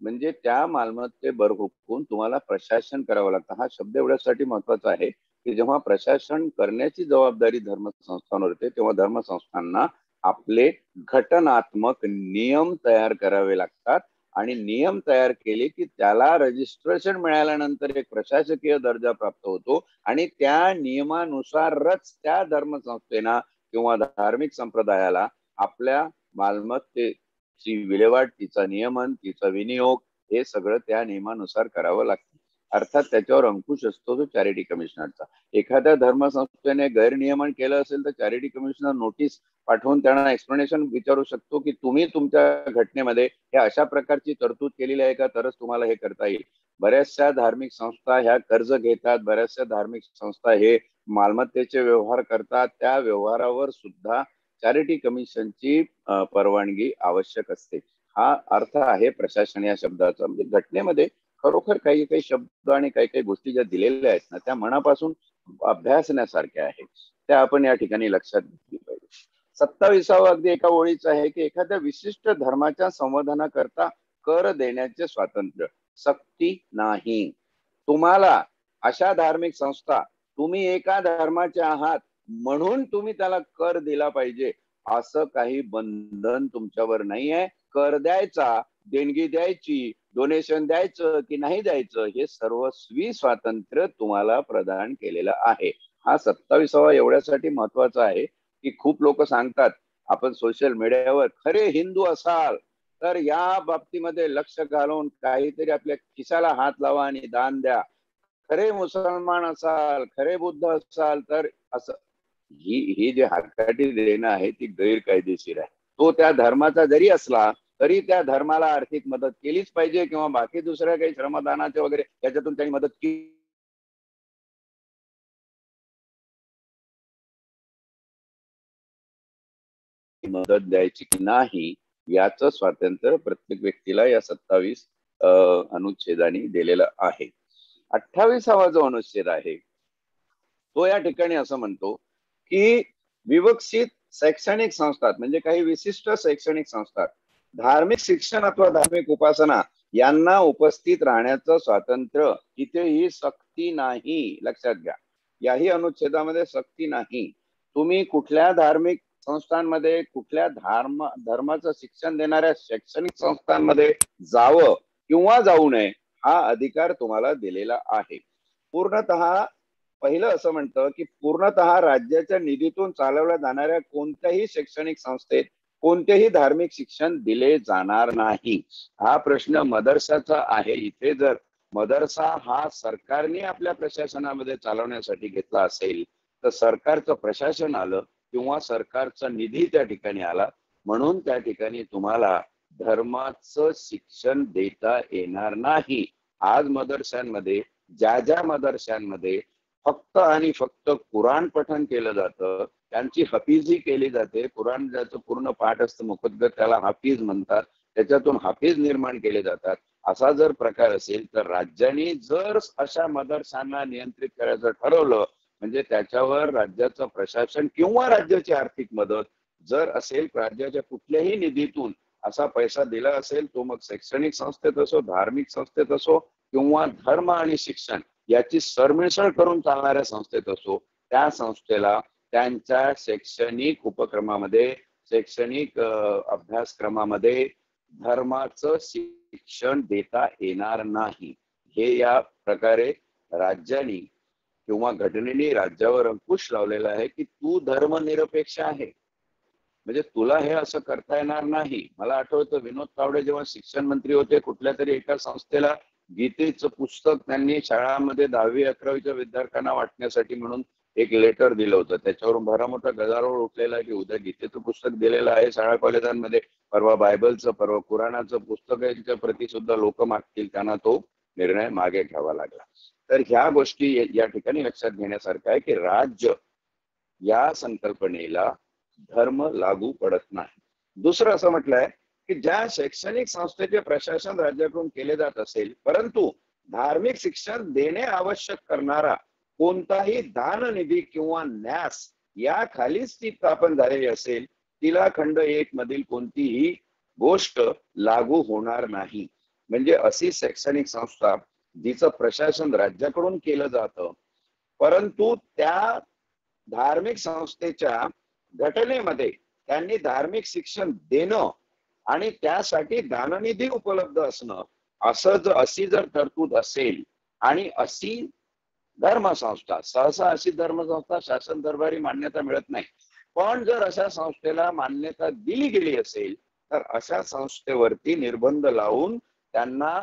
म्हणजे त्या मालमत्तेवर हुकून तुम्हाला प्रशासन करावं लागतं. हा शब्द एवढ्यासाठी महत्वाचा आहे की जेव्हा प्रशासन करण्याची जबाबदारी धर्मसंस्थांवर येते तेव्हा धर्मसंस्थांना आपले घटनात्मक नियम तयार करावे लागतात आणि नियम तयार केले की त्याला रजिस्ट्रेशन मिळाल्यानंतर एक प्रशासकीय दर्जा प्राप्त होतो आणि त्या नियमानुसारच त्या धर्मसंस्थेना किंवा धार्मिक संप्रदायाला आपल्या मालमत्तेची विल्हेवाट, तिचा नियमन, तिचा विनियोग हे सगळं त्या नियमानुसार करावं लागतं. अर्थात त्याच्यावर अंकुश असतो तो चॅरिटी कमिशनरचा. एखाद्या धर्मसंस्थेने गैरनियमन केलं असेल तर चॅरिटी कमिशनर नोटीस पाठवून त्यांना एक्सप्लेनेशन विचारू शकतो की तुम्ही तुमच्या घटनेमध्ये हे अशा प्रकारची तरतूद केलेली आहे का, तरच तुम्हाला हे करता येईल. बऱ्याचशा धार्मिक संस्था ह्या कर्ज घेतात, बऱ्याचशा धार्मिक संस्था हे मालमत्तेचे व्यवहार करतात, त्या व्यवहारावर सुद्धा चॅरिटी कमिशनची परवानगी आवश्यक असते. हा अर्थ आहे प्रशासन या शब्दाचा. म्हणजे घटनेमध्ये खरोखर काही काही शब्द आणि काही काही गोष्टी ज्या दिलेल्या आहेत ना त्या मनापासून अभ्यासण्यासारख्या आहेत, त्या आपण या ठिकाणी लक्षात घेतली पाहिजे. 27वा अगदी एका ओळीचा आहे की एखाद्या विशिष्ट धर्माच्या संवर्धनाकरता कर देण्याचे स्वातंत्र्य, सक्ती नाही. तुम्हाला अशा धार्मिक संस्था, तुम्ही एका धर्माचे आहात म्हणून तुम्ही त्याला कर दिला पाहिजे असं काही बंधन तुमच्यावर नाही आहे. कर द्यायचा, देणगी द्यायची, डोनेशन द्यायचं की नाही द्यायचं हे सर्वस्वी स्वातंत्र्य तुम्हाला प्रदान केलेलं आहे. हा 27वा एवढ्यासाठी महत्वाचा आहे की खूप लोक सांगतात आपण सोशल मीडियावर खरे हिंदू असाल तर या बाबतीमध्ये लक्ष घालून काहीतरी आपल्या खिशाला हात लावा आणि दान द्या, खरे मुसलमान असाल, खरे बुद्ध असाल तर असं. ही जी हाकाटी देणं आहे ती गैरकायदेशीर आहे. तो त्या धर्माचा जरी असला तरी त्या धर्माला आर्थिक मदत केलीच पाहिजे किंवा बाकी दुसऱ्या काही श्रमदानाचे वगैरे याच्यातून त्यांनी मदत केली मदत द्यायची की नाही याचं स्वातंत्र्य प्रत्येक व्यक्तीला या 27 अनुच्छेदाने दिलेलं आहे. 28वा जो अनुच्छेद आहे तो या ठिकाणी असं म्हणतो की विवक्षित शैक्षणिक संस्थात, म्हणजे काही विशिष्ट शैक्षणिक संस्थात धार्मिक शिक्षण अथवा धार्मिक उपासना यांना उपस्थित राहण्याचं स्वातंत्र्य, इथेही सक्ती नाही. लक्षात घ्या, याही अनुच्छेदामध्ये सक्ती नाही. तुम्ही कुठल्या धार्मिक संस्थांमध्ये, कुठल्या धर्माचं शिक्षण देणाऱ्या शैक्षणिक संस्थांमध्ये जावं किंवा जाऊ नये हा अधिकार तुम्हाला दिलेला आहे. पूर्णतः पहिलं असं म्हणतं की पूर्णतः राज्याच्या निधीतून चालवल्या जाणाऱ्या कोणत्याही शैक्षणिक संस्थेत कोणतेही धार्मिक शिक्षण दिले जाणार नाही. हा प्रश्न मदरसाचा आहे. इथे जर मदरसा हा सरकारने आपल्या प्रशासनामध्ये चालवण्यासाठी घेतला असेल तर सरकारचं प्रशासन आलं किंवा सरकारचा निधी त्या ठिकाणी आला, म्हणून त्या ठिकाणी तुम्हाला धर्माचं शिक्षण देता येणार नाही. आज मदरशांमध्ये, ज्या मदरशांमध्ये फक्त आणि फक्त कुराण पठण केलं जातं, त्यांची हफीजी केली जाते, कुराण ज्याचं पूर्ण पाठ असतं मुकद्दर त्याला हाफिज म्हणतात, त्याच्यातून हाफिज निर्माण केले जातात, असा जर प्रकार असेल तर राज्यांनी जर अशा मदरशांना नियंत्रित करायचं ठरवलं, म्हणजे त्याच्यावर राज्याचं प्रशासन किंवा राज्याची आर्थिक मदत जर असेल, राज्याच्या कुठल्याही निधीतून असा पैसा दिला असेल, तो मग शैक्षणिक संस्थेत असो, धार्मिक संस्थेत असो किंवा धर्म आणि शिक्षण याची सरमिसळ करून चालणाऱ्या संस्थेत असो, त्या संस्थेला त्यांच्या शैक्षणिक उपक्रमामध्ये, शैक्षणिक अभ्यासक्रमामध्ये धर्माचं शिक्षण देता येणार नाही. हे या प्रकारे राज्यांनी किंवा घटनेने राज्यावर अंकुश लावलेला आहे की तू धर्मनिरपेक्ष आहे, म्हणजे तुला हे असं करता येणार नाही. मला आठवतं विनोद तावडे जेव्हा शिक्षण मंत्री होते, कुठल्या तरी एका संस्थेला गीतेचं पुस्तक त्यांनी शाळांमध्ये 10वी 11वीच्या विद्यार्थ्यांना वाटण्यासाठी म्हणून एक लेटर दिलं होतं. त्याच्यावरून भरा मोठा गदारोळ उठलेला आहे की उद्या गीतेचं पुस्तक दिलेलं आहे शाळा कॉलेजांमध्ये, परवा बायबलचं, परवा कुराणाचं पुस्तकांच्या प्रती सुद्धा लोक मागतील. त्यांना तो निर्णय मागे घ्यावा लागला. तर ह्या गोष्टी या ठिकाणी लक्षात घेण्यासारखं आहे की राज्य या संकल्पनेला धर्म लागू पडत नाही. दुसरं असं म्हटलंय की ज्या शैक्षणिक संस्थेचे प्रशासन राज्याकडून केले जात असेल, परंतु धार्मिक शिक्षण देणे आवश्यक करणारा कोणताही दान निधी किंवा न्यास या खालीच ती स्थापन झालेली असेल, तिला खंड 1 मधील कोणतीही गोष्ट लागू होणार नाही. म्हणजे अशी शैक्षणिक संस्था जिचं प्रशासन राज्याकडून केलं जातं, परंतु त्या धार्मिक संस्थेच्या घटनेमध्ये त्यांनी धार्मिक शिक्षण देणं आणि त्यासाठी दाननिधी उपलब्ध असणं, अशी जर तरतूद असेल आणि अशी धर्मसंस्था, सहसा अशी धर्मसंस्था शासन दरबारी मान्यता मिळत नाही, पण जर अशा संस्थेला मान्यता दिली गेली असेल तर अशा संस्थेवरती निर्बंध लावून त्यांना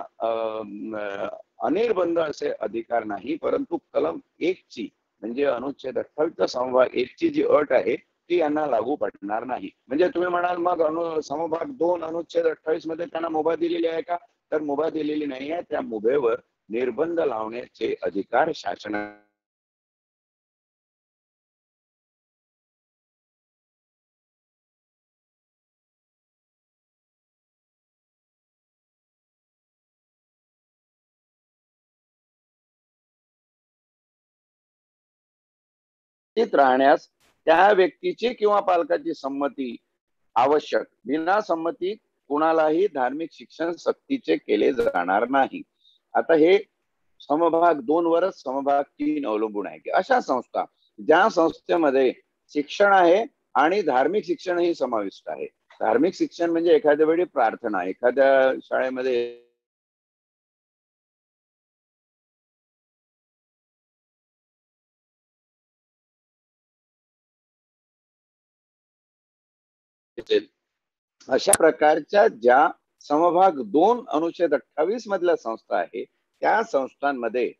अनिर्बंध असे अधिकार नाही, परंतु कलम 1 ची म्हणजे अनुच्छेद 28 समभाग 1 ची जी अट आहे ती यांना लागू पडणार नाही. म्हणजे तुम्ही म्हणाल मग समभाग 2 अनुच्छेद 28 मध्ये त्यांना मुभा दिलेली आहे का? तर मुभा दिलेली नाही आहे. त्या मुभेवर निर्बंध लावण्याचे अधिकार शासना राहण्यास त्या व्यक्तीची किंवा पालकाची संमती आवश्यक. बिना संमती कुणालाही धार्मिक शिक्षण सक्तीचे केले जाणार नाही. आता हे समभाग 2 वरच समभाग 3 अवलंबून आहे की अशा संस्था ज्या संस्थेमध्ये शिक्षण आहे आणि धार्मिक शिक्षणही समाविष्ट आहे. धार्मिक शिक्षण म्हणजे एखाद्या वेळी प्रार्थना, एखाद्या शाळेमध्ये अशा प्रकारच्या ज्या समभाग 2 अनुच्छेद 28 मधल्या संस्था आहे त्या संस्थांमध्ये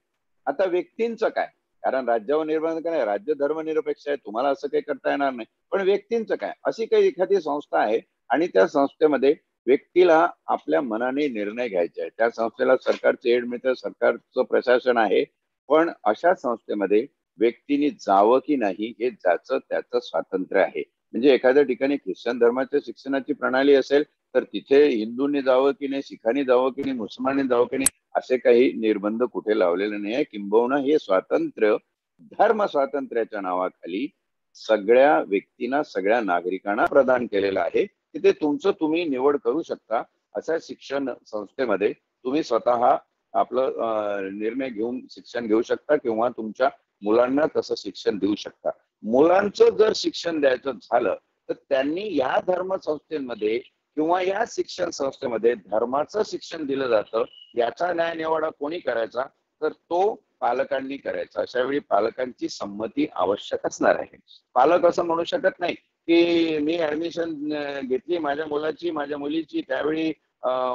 आता व्यक्तींचं काय, कारण राज्यावर निर्बंध काय, राज्य धर्मनिरपेक्ष आहे, तुम्हाला असं काही करता येणार नाही, पण व्यक्तींचं काय, अशी काही एखादी संस्था आहे आणि त्या संस्थेमध्ये व्यक्तीला आपल्या मनाने निर्णय घ्यायचे आहे, त्या संस्थेला सरकारचे एड मिळतं, सरकारचं प्रशासन आहे, पण अशा संस्थेमध्ये व्यक्तीने जावं की नाही हे ज्याचं त्याचं स्वातंत्र्य आहे. म्हणजे एखाद्या ठिकाणी ख्रिश्चन धर्माच्या शिक्षणाची प्रणाली असेल तर तिथे हिंदूंनी जावं की नाही, शिखांनी जावं की नाही, मुसलमानांनी जावं की नाही, असे काही निर्बंध कुठे लावलेले नाही आहे. किंबहुना हे स्वातंत्र्य धर्म स्वातंत्र्याच्या नावाखाली सगळ्या व्यक्तींना, सगळ्या नागरिकांना प्रदान केलेलं आहे की ते तुमचं तुम्ही निवड करू शकता. अशा शिक्षण संस्थेमध्ये तुम्ही स्वतः आपलं निर्णय घेऊन शिक्षण घेऊ शकता किंवा तुमच्या मुलांना तसं शिक्षण देऊ शकता. मुलांचं जर शिक्षण द्यायचं झालं तर त्यांनी या धर्म संस्थेमध्ये किंवा या शिक्षण संस्थेमध्ये धर्माचं शिक्षण दिलं जातं, याचा न्यायनिवाडा कोणी करायचा तर तो पालकांनी करायचा. अशा वेळी पालकांची संमती आवश्यक असणार आहे. पालक असं म्हणू शकत नाही की मी ऍडमिशन घेतली माझ्या मुलाची, माझ्या मुलीची, त्यावेळी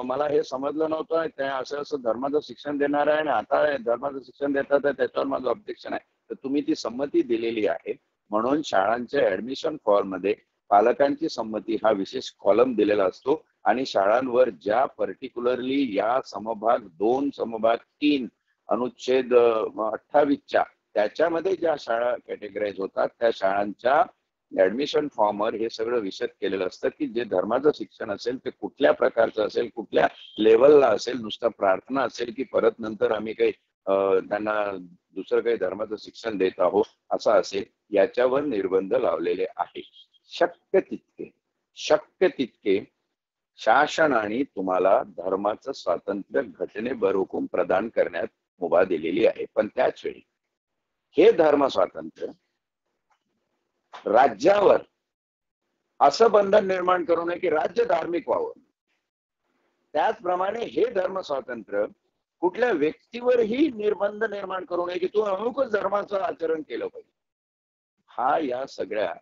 मला हे समजलं नव्हतं, असं असं धर्माचं शिक्षण देणार आहे आणि आता धर्माचं शिक्षण देतात त्याच्यावर माझं ऑब्जेक्शन आहे. तर तुम्ही ती संमती दिलेली आहे, म्हणून शाळांच्या ऍडमिशन फॉर्म मध्ये पालकांची संमती हा विशेष कॉलम दिलेला असतो आणि शाळांवर ज्या पर्टिक्युलरली या समभाग 2 समभाग 3 अनुच्छेद 28च्या त्याच्यामध्ये ज्या शाळा कॅटेगराईज होतात त्या शाळांच्या ऍडमिशन फॉर्मवर हे सगळं विशद केलेलं असतं की जे धर्माचं शिक्षण असेल ते कुठल्या प्रकारचं असेल, कुठल्या लेवलला असेल, नुसतं प्रार्थना असेल की परत नंतर आम्ही काही त्यांना दुसरं काही धर्माचं शिक्षण देत आहोत असं असेल, याच्यावर निर्बंध लावलेले आहे. शक्य तितके शासनाने तुम्हाला धर्माचं स्वातंत्र्य घटनेभर हुकूम प्रदान करण्यात मुभा दिलेली आहे, पण त्याच वेळी हे धर्म स्वातंत्र्य राज्यावर असं बंधन निर्माण करू नये की राज्य धार्मिक व्हावं. त्याचप्रमाणे हे धर्म स्वातंत्र्य कुठल्या व्यक्तीवरही निर्बंध निर्माण करू नये की तू अमुकच धर्माचं आचरण केलं पाहिजे. हा या सगळ्या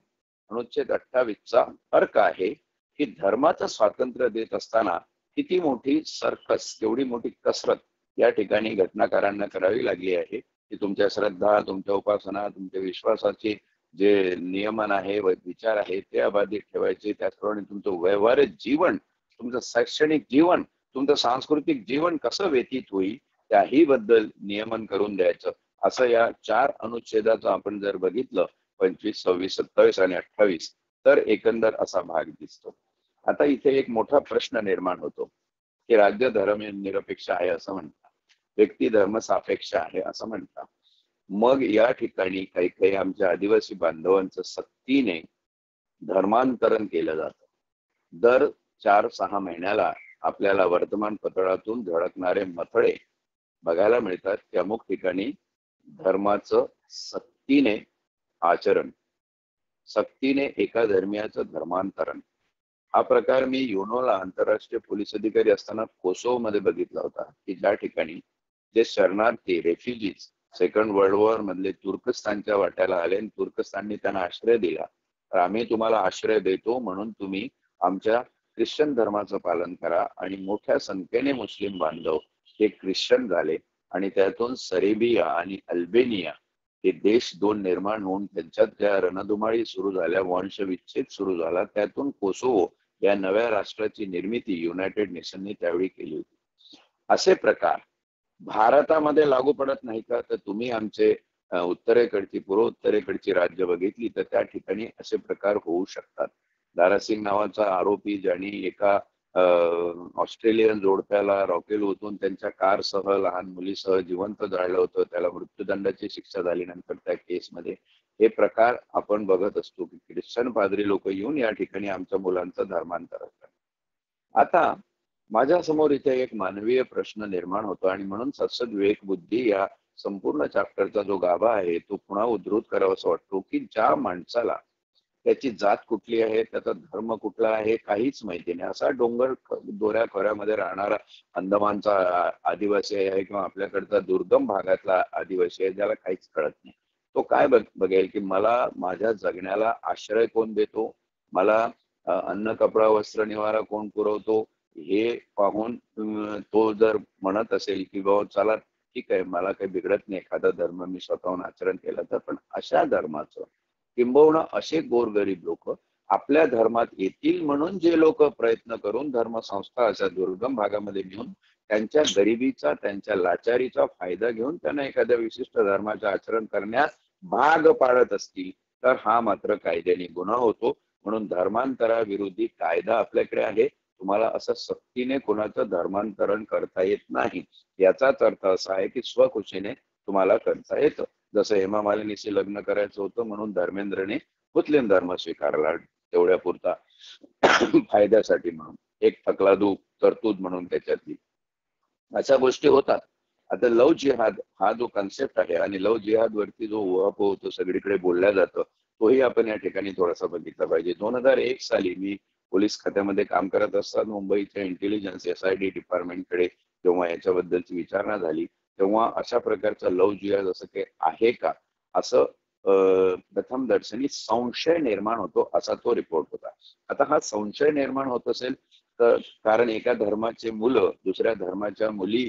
अनुच्छेद 28चा अर्थ आहे की धर्माचं स्वातंत्र्य देत असताना किती मोठी सर्कस, केवढी मोठी कसरत या ठिकाणी घटनाकारांना करावी लागली आहे की तुमच्या श्रद्धा, तुमच्या उपासना, तुमच्या विश्वासाचे जे नियमन आहे, विचार आहे ते अबाधित ठेवायचे. त्याचप्रमाणे तुमचं व्यवहारिक जीवन, तुमचं शैक्षणिक जीवन, तुमचं सांस्कृतिक जीवन कसं व्यतीत होईल त्याही बद्दल नियमन करून द्यायचं. असं या 4 अनुच्छेदाचं आपण जर बघितलं 25, 26, 27 आणि 28 तर एकंदर असा भाग दिसतो. आता इथे एक मोठा प्रश्न निर्माण होतो की राज्य धर्मनिरपेक्ष आहे असं म्हणतात, व्यक्ती धर्म सापेक्ष आहे असं म्हणतात. मग या ठिकाणी काही काही आमच्या आदिवासी बांधवांचं सक्तीने धर्मांतरण केलं जातं. दर 4-6 महिन्याला आपल्याला वर्तमानपत्रातून झळकणारे मथळे बघायला मिळतात की अमुक ठिकाणी धर्माचं सक्तीने आचरण, सक्तीने एका धर्मियाचं धर्मांतरण. हा प्रकार मी युनोला आंतरराष्ट्रीय पोलीस अधिकारी असताना कोसोव मध्ये बघितला होता की ज्या ठिकाणी जे शरणार्थी, रेफ्युजीज सेकंड वर्ल्ड वॉर मधले तुर्कस्तानच्या वाट्याला आले आणि तुर्कस्तानने त्यांना आश्रय दिला, तर आम्ही तुम्हाला आश्रय देतो म्हणून तुम्ही आमच्या ख्रिश्चन धर्माचं पालन करा. आणि मोठ्या संख्येने मुस्लिम बांधव हे ख्रिश्चन झाले आणि त्यातून सरेबिया आणि अल्बेनिया हे देश 2 निर्माण होऊन त्यांच्यात ज्या रणधुमाळी सुरू झाल्या, वंशविच्छेद सुरू झाला, त्यातून कोसोवो या नव्या राष्ट्राची निर्मिती युनायटेड नेशनने त्यावेळी केली होती. असे प्रकार भारतामध्ये लागू पडत नाही का? तर तुम्ही आमचे उत्तरेकडची, पूर्व उत्तरेकडची राज्य बघितली तर त्या ठिकाणी असे प्रकार होऊ शकतात. दारासिंग नावाचा आरोपी ज्यांनी एका ऑस्ट्रेलियन जोडप्याला रॉकेल ओतून त्यांच्या कारसह, लहान मुलीसह जिवंत जाळलं होतं, त्याला मृत्यूदंडाची शिक्षा झाली नंतर त्या केसमध्ये. हे प्रकार आपण बघत असतो की ख्रिश्चन पादरी लोक येऊन या ठिकाणी आमच्या मुलांचं धर्मांतर करतात. आता माझ्या समोर इथे एक मानवीय प्रश्न निर्माण होतो आणि म्हणून सत्सद विवेक बुद्धी या संपूर्ण चॅप्टरचा जो गाभा आहे तो पुन्हा उद्धृत करावा असं वाटतो की ज्या माणसाला त्याची जात कुठली आहे, त्याचा धर्म कुठला आहे काहीच माहिती नाही, असा डोंगर दोऱ्या खोऱ्यामध्ये राहणारा अंदमानचा आदिवासी आहे किंवा आपल्याकडचा दुर्गम भागातला आदिवासी आहे ज्याला काहीच कळत नाही, तो काय बघेल की मला माझ्या जगण्याला आश्रय कोण देतो, मला अन्न, कपडा, वस्त्र, निवारा कोण पुरवतो, हे पाहून तो जर म्हणत असेल की बाबा चला ठीक आहे, मला काही बिघडत नाही एखादा धर्म मी स्वतःहून आचरण केलं तर, पण अशा धर्माचं किंबहुना असे गोरगरीब लोक आपल्या धर्मात येतील म्हणून जे लोक प्रयत्न करून धर्मसंस्था अशा दुर्गम भागामध्ये घेऊन त्यांच्या गरिबीचा, त्यांच्या लाचारीचा फायदा घेऊन त्यांना एखाद्या विशिष्ट धर्माचे आचरण करण्यास भाग पाडत असतील तर हा मात्र कायद्याने गुन्हा होतो. म्हणून धर्मांतराविरोधी कायदा आपल्याकडे आहे. तुम्हाला असं सक्तीने कोणाचं धर्मांतरण करता येत नाही. याचाच अर्थ असा आहे की स्वखुशीने तुम्हाला करता येतं. जसं हेमा मालिनीशी लग्न करायचं होतं म्हणून धर्मेंद्रने मुस्लिम धर्म स्वीकारला तेवढ्या पुरता फायद्यासाठी म्हणून, एक तकलादू तरतूद म्हणून त्याच्यातली अशा गोष्टी होतात. आता लव जिहाद हा जो कन्सेप्ट आहे आणि लव जिहाद वरती जो उहापोह होतो सगळीकडे बोलल्या जातं, तोही आपण या ठिकाणी थोडासा बघितला पाहिजे. 2001 साली मी पोलीस खात्यामध्ये काम करत असताना मुंबईच्या इंटेलिजन्स SID डिपार्टमेंटकडे जेव्हा याच्याबद्दलची विचारणा झाली तेव्हा अशा प्रकारचा लव जिहाद असं काही आहे का असं प्रथम दर्शनी संशय निर्माण होतो, असा तो रिपोर्ट होता. आता हा संशय निर्माण होत असेल तर कारण एका धर्माचे मुलं दुसऱ्या धर्माच्या मुली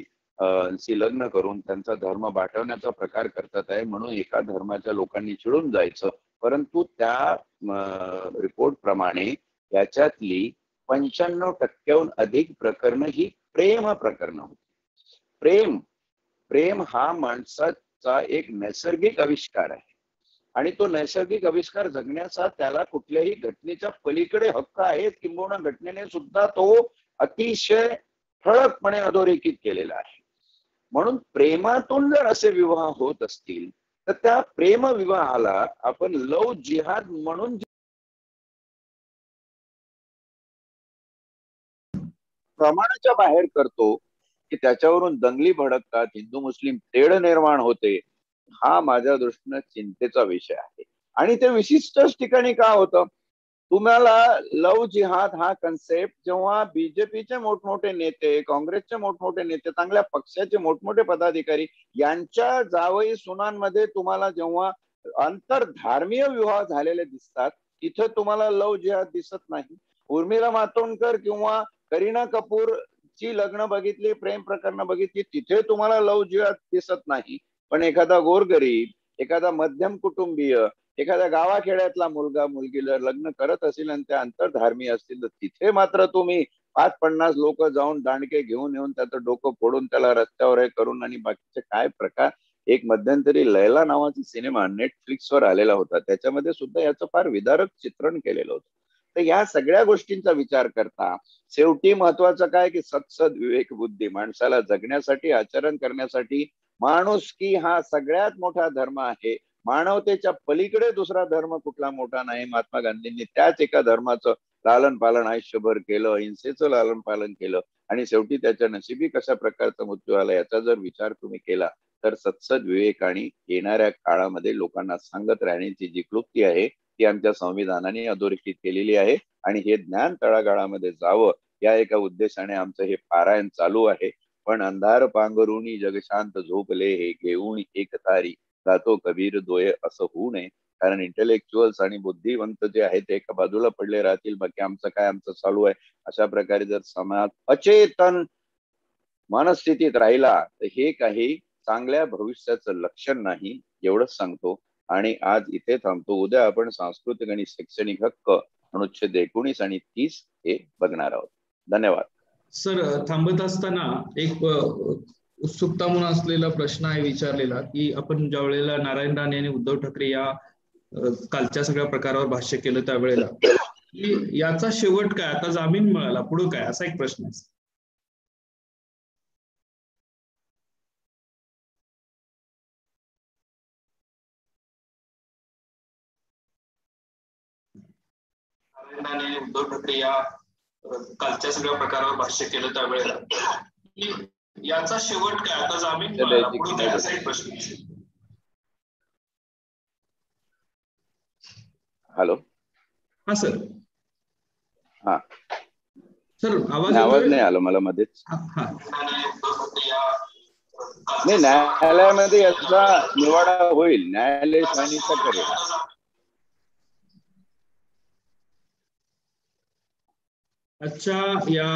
शी लग्न करून त्यांचा धर्म बाटवण्याचा प्रकार करतात आहे म्हणून एका धर्माच्या लोकांनी चिडून जायचं. परंतु त्या रिपोर्ट प्रमाणे याच्यातली 95% अधिक प्रकरणं ही प्रेम प्रकरणं होती. प्रेम हा माणसाचा एक नैसर्गिक आविष्कार आहे आणि तो नैसर्गिक आविष्कार जगण्याचा त्याला कुठल्याही घटनेच्या पलीकडे हक्क आहे. किंबहुना घटनेने सुद्धा तो अतिशय ठळकपणे अधोरेखित केलेला आहे. म्हणून प्रेमातून जर असे विवाह होत असतील तर त्या प्रेम विवाहाला आपण लव जिहाद म्हणून प्रमाणाच्या बाहेर करतो की त्याच्यावरून दंगली भडकतात, हिंदू मुस्लिम तेढ निर्माण होते, हा माझ्या दृष्टीनं चिंतेचा विषय आहे. आणि ते विशिष्टच ठिकाणी का होतं? तुम्हाला लव जिहाद हा कन्सेप्ट जेव्हा बीजेपीचे मोठमोठे नेते, काँग्रेसचे मोठमोठे नेते, चांगल्या पक्षाचे मोठमोठे पदाधिकारी यांच्या जावई सुनांमध्ये तुम्हाला जेव्हा आंतरधर्मीय विवाह झालेले दिसतात, तिथे तुम्हाला लव जिहाद दिसत नाही. उर्मिला मातोंडकर किंवा करीना कपूर ची लग्न बघितली, प्रेम प्रकरण बघितली, तिथे तुम्हाला लव जिहाद दिसत नाही. पण एखादा गोरगरीब, एखादा मध्यम कुटुंबीय, एखाद्या गावाखेड्यातला मुलगा मुलगी लग्न करत असेल आणि त्या आंतरधर्मीय असतील तर तिथे मात्र तुम्ही 5-50 लोक जाऊन दांडके घेऊन येऊन त्याचं डोकं फोडून त्याला रस्त्यावर हे करून आणि बाकीचे काय प्रकार. एक मध्यंतरी लैला नावाचा सिनेमा नेटफ्लिक्सवर आलेला होता, त्याच्यामध्ये सुद्धा याचं फार विदारक चित्रण केलेलं होतं. तर या सगळ्या गोष्टींचा विचार करता शेवटी महत्वाचं काय की सत्सद विवेक बुद्धी, माणसाला जगण्यासाठी आचरण करण्यासाठी माणुसकी हा सगळ्यात मोठा धर्म आहे. मानवतेच्या पलीकडे दुसरा धर्म कुठला मोठा नाही. महात्मा गांधींनी त्याच एका धर्माचं लालन पालन आयुष्यभर केलं, हिंसेचं लालन पालन केलं आणि शेवटी त्याच्या नशिबी कशा प्रकारचा मृत्यू आला याचा जर विचार तुम्ही केला तर सत्सद विवेक आणि येणाऱ्या काळामध्ये लोकांना सांगत राहण्याची जी क्लुप्ती आहे ती आमच्या संविधानाने अधोरेखित केलेली आहे आणि हे ज्ञान तळागाळामध्ये जावं या एका उद्देशाने आमचं हे पारायण चालू आहे. पण अंधार पांघरुणी जगशांत झोपले हे घेऊन एक तारी जातो कबीर दोये असं होऊ नये. कारण इंटेलेक्च्युअल्स आणि बुद्धिवंत जे आहेत ते एका बाजूला पडले राहतील, बाकी आमचं काय आमचं चालू आहे, अशा प्रकारे जर समाज अचेतन मनस्थितीत राहिला तर हे काही चांगल्या भविष्याचं लक्षण नाही, एवढंच सांगतो आणि आज इथे थांबतो. उद्या आपण सांस्कृतिक आणि शैक्षणिक हक्क अनुच्छेद 19 आणि 30 हे बघणार आहोत. धन्यवाद. सर, थांबत असताना एक उत्सुकता म्हणून असलेला प्रश्न आहे विचारलेला की आपण ज्या वेळेला नारायण राणे आणि उद्धव ठाकरे या कालच्या सगळ्या प्रकारावर भाष्य केलं त्यावेळेला याचा शेवट काय, आता जामीन मिळाला पुढे काय, असा एक प्रश्न आहे. उद्धव ठाकरे या कालच्या सगळ्या प्रकारावर भाष्य केलं त्यावेळेला याचा शेवट काय, आता जामीन मिळाला पुढे काय, असा एक प्रश्न. हॅलो. हा सर. हा सर, आवाज नाही आला मला मध्येच. नाही, न्यायालयामध्ये याचा निवाडा होईल, न्यायालय सुनावणी करेल. अच्छा, या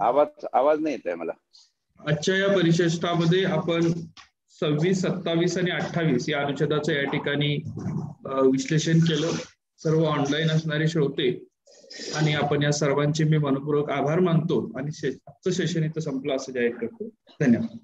आवाज नाही येत आहे मला. अच्छा, या परिशिष्टामध्ये आपण 26, 27 आणि 28 या अनुच्छेदाचं या ठिकाणी विश्लेषण केलं. सर्व ऑनलाईन असणारे श्रोते आणि आपण या सर्वांचे मी मनपूर्वक आभार मानतो आणि आजचं सेशन इथं संपलं असं जाहीर करतो. धन्यवाद.